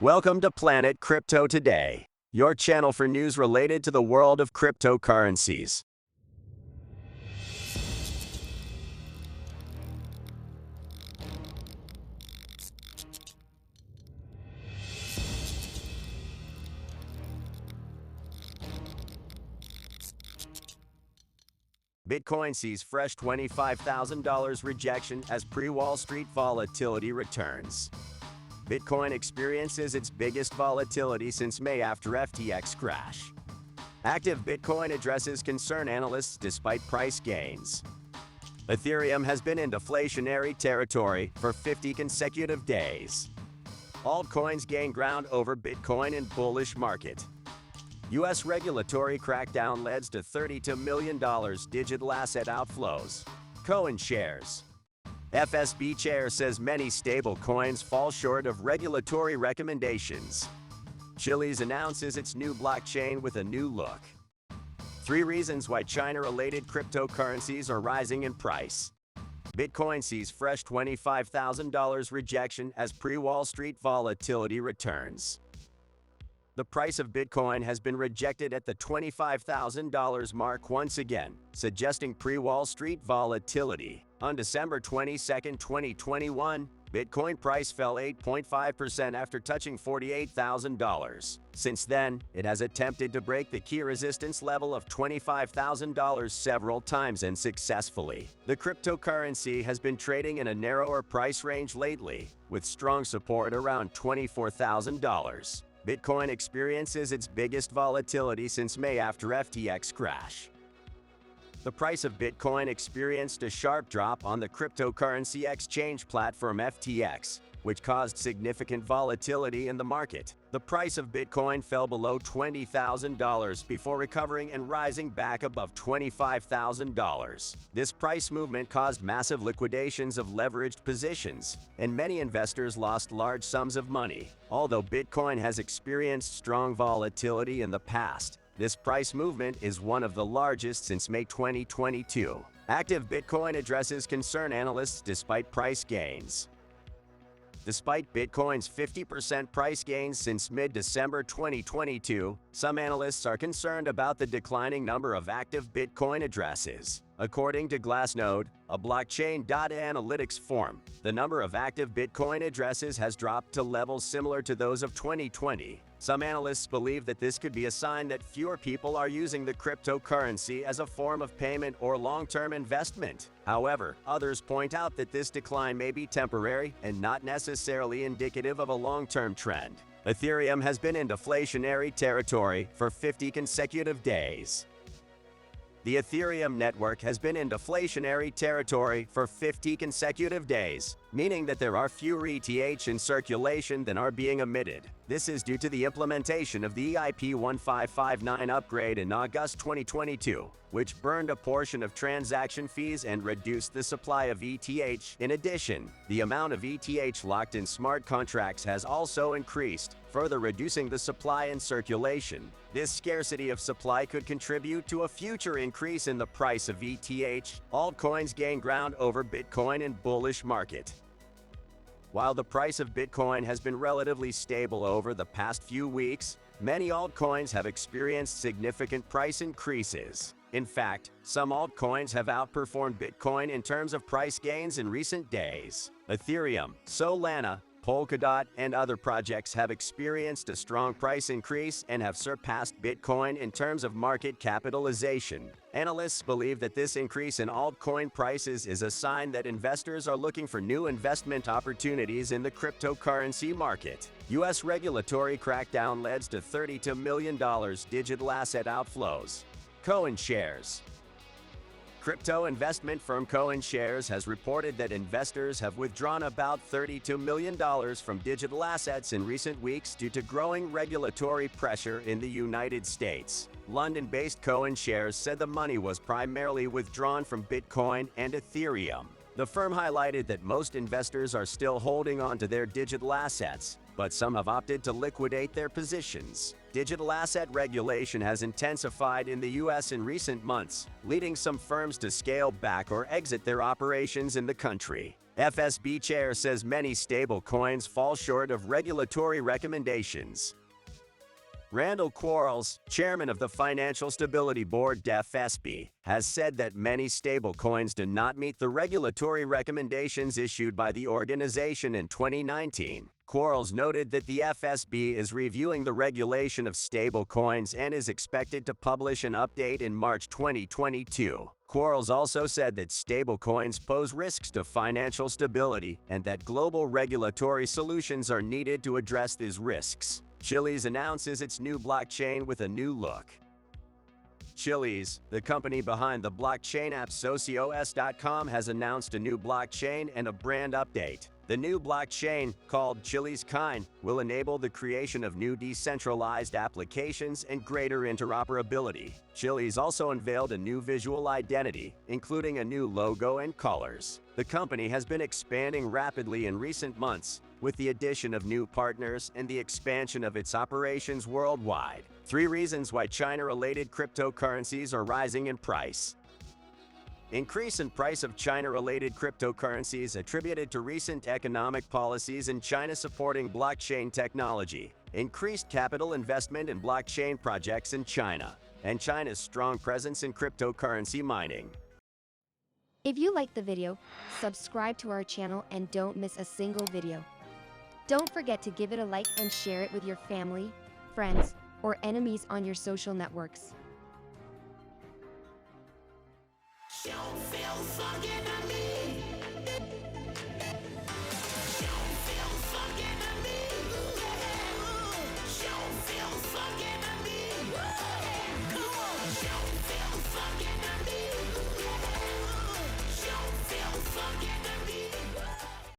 Welcome to Planet Crypto Today, your channel for news related to the world of cryptocurrencies. Bitcoin sees fresh $25,000 rejection as pre-Wall Street volatility returns. Bitcoin experiences its biggest volatility since May after FTX crash. Active Bitcoin addresses concern analysts despite price gains. Ethereum has been in deflationary territory for 50 consecutive days. Altcoins gain ground over Bitcoin in bullish market. U.S. regulatory crackdown leads to $32 million digital asset outflows. Cohen shares. FSB chair says many stablecoins fall short of regulatory recommendations. Chiliz announces its new blockchain with a new look. 3 reasons why China-related cryptocurrencies are rising in price. Bitcoin sees fresh $25,000 rejection as pre-Wall Street volatility returns. The price of Bitcoin has been rejected at the $25,000 mark once again, suggesting pre-Wall Street volatility. On December 22, 2021, Bitcoin price fell 8.5% after touching $48,000. Since then, it has attempted to break the key resistance level of $25,000 several times and successfully. The cryptocurrency has been trading in a narrower price range lately, with strong support around $24,000. Bitcoin experiences its biggest volatility since May after FTX crash. The price of Bitcoin experienced a sharp drop on the cryptocurrency exchange platform FTX, which caused significant volatility in the market. The price of Bitcoin fell below $20,000 before recovering and rising back above $25,000. This price movement caused massive liquidations of leveraged positions, and many investors lost large sums of money. Although Bitcoin has experienced strong volatility in the past, this price movement is one of the largest since May 2022. Active Bitcoin addresses concern analysts despite price gains. Despite Bitcoin's 50% price gains since mid-December 2022, some analysts are concerned about the declining number of active Bitcoin addresses. According to Glassnode, a blockchain data analytics firm, the number of active Bitcoin addresses has dropped to levels similar to those of 2020. Some analysts believe that this could be a sign that fewer people are using the cryptocurrency as a form of payment or long-term investment. However, others point out that this decline may be temporary and not necessarily indicative of a long-term trend. Ethereum has been in deflationary territory for 50 consecutive days. The Ethereum network has been in deflationary territory for 50 consecutive days, meaning that there are fewer ETH in circulation than are being emitted. This is due to the implementation of the EIP 1559 upgrade in August 2022, which burned a portion of transaction fees and reduced the supply of ETH. In addition, the amount of ETH locked in smart contracts has also increased, further reducing the supply in circulation. This scarcity of supply could contribute to a future increase in the price of ETH. Altcoins gain ground over Bitcoin in bullish market. While the price of Bitcoin has been relatively stable over the past few weeks, many altcoins have experienced significant price increases. In fact, some altcoins have outperformed Bitcoin in terms of price gains in recent days. Ethereum, Solana, Polkadot, and other projects have experienced a strong price increase and have surpassed Bitcoin in terms of market capitalization. Analysts believe that this increase in altcoin prices is a sign that investors are looking for new investment opportunities in the cryptocurrency market. U.S. regulatory crackdown leads to $32 million digital asset outflows. Cohen shares. Crypto investment firm Cohen Shares has reported that investors have withdrawn about $32 million from digital assets in recent weeks due to growing regulatory pressure in the United States. London-based Cohen Shares said the money was primarily withdrawn from Bitcoin and Ethereum. The firm highlighted that most investors are still holding on to their digital assets, but some have opted to liquidate their positions. Digital asset regulation has intensified in the U.S. in recent months, leading some firms to scale back or exit their operations in the country. FSB chair says many stablecoins fall short of regulatory recommendations. Randall Quarles, chairman of the Financial Stability Board (FSB), has said that many stablecoins do not meet the regulatory recommendations issued by the organization in 2019. Quarles noted that the FSB is reviewing the regulation of stablecoins and is expected to publish an update in March 2022. Quarles also said that stablecoins pose risks to financial stability and that global regulatory solutions are needed to address these risks. Chiliz announces its new blockchain with a new look. Chiliz, the company behind the blockchain app socios.com, has announced a new blockchain and a brand update. The new blockchain, called Chiliz Kind, will enable the creation of new decentralized applications and greater interoperability. Chiliz also unveiled a new visual identity, including a new logo and colors. The company has been expanding rapidly in recent months, with the addition of new partners and the expansion of its operations worldwide. 3 reasons why China-related cryptocurrencies are rising in price. Increase in price of China-related cryptocurrencies attributed to recent economic policies in China supporting blockchain technology, increased capital investment in blockchain projects in China, and China's strong presence in cryptocurrency mining. If you liked the video, subscribe to our channel and don't miss a single video. Don't forget to give it a like and share it with your family, friends, or enemies on your social networks. You feel fucking